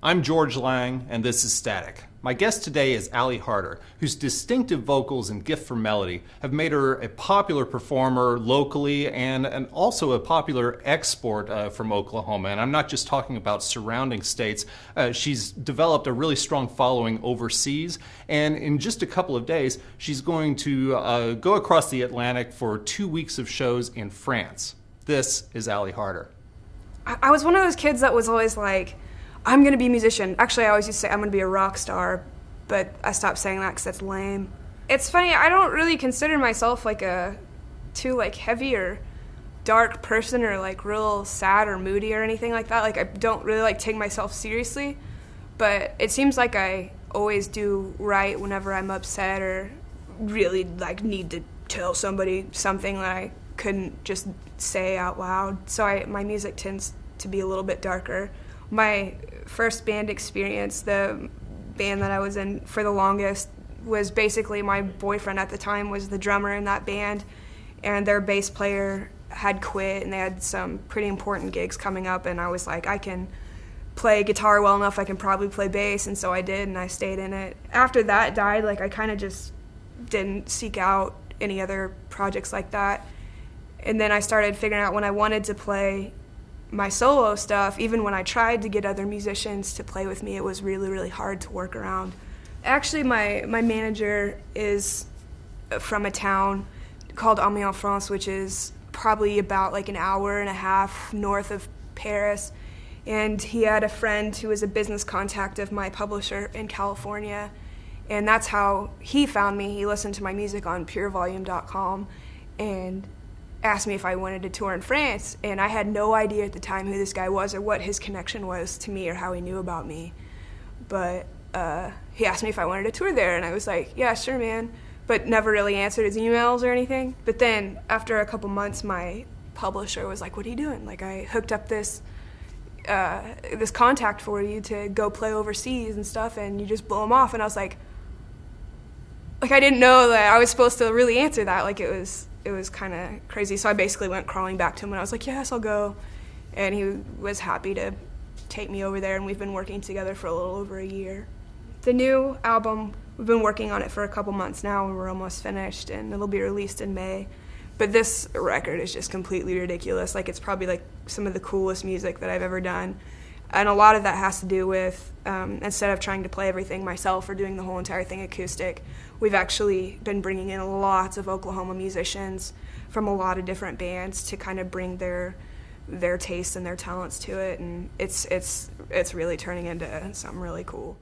I'm George Lang, and this is Static. My guest today is Ali Harter, whose distinctive vocals and gift for melody have made her a popular performer locally and also a popular export from Oklahoma. And I'm not just talking about surrounding states. She's developed a really strong following overseas, and in just a couple of days, she's going to go across the Atlantic for 2 weeks of shows in France. This is Ali Harter. I was one of those kids that was always like, I'm going to be a musician. Actually, I always used to say I'm going to be a rock star, but I stopped saying that because that's lame. It's funny, I don't really consider myself like a too heavy or dark person or real sad or moody or anything like that. I don't really take myself seriously, but it seems like I always do right whenever I'm upset or really need to tell somebody something that I couldn't just say out loud. So my music tends to be a little bit darker. My first band experience, the band that I was in for the longest, was basically my boyfriend at the time was the drummer in that band, and their bass player had quit, and they had some pretty important gigs coming up, and I was like, I can play guitar well enough, I can probably play bass, and so I did, and I stayed in it. After that died, I kind of just didn't seek out any other projects like that, and then I started figuring out when I wanted to play my solo stuff, even when I tried to get other musicians to play with me, it was really, really hard to work around. Actually, my manager is from a town called Amiens-France, which is probably about an hour and a half north of Paris. And he had a friend who was a business contact of my publisher in California. And that's how he found me. He listened to my music on purevolume.com and asked me if I wanted to tour in France, and I had no idea at the time who this guy was or what his connection was to me or how he knew about me. But he asked me if I wanted to tour there, and I was like, yeah, sure, man, but never really answered his emails or anything. But then after a couple months, my publisher was like, what are you doing? I hooked up this contact for you to go play overseas and stuff, and you just blow him off. And I was like I didn't know that I was supposed to really answer that. It was kind of crazy. So I basically went crawling back to him, and I was like, yes, I'll go. And he was happy to take me over there, and we've been working together for a little over a year. The new album, we've been working on it for a couple months now, and we're almost finished, and it'll be released in May. But this record is just completely ridiculous. It's probably some of the coolest music that I've ever done. And a lot of that has to do with, instead of trying to play everything myself or doing the whole entire thing acoustic, we've actually been bringing in lots of Oklahoma musicians from a lot of different bands to kind of bring their tastes and their talents to it, and it's really turning into something really cool.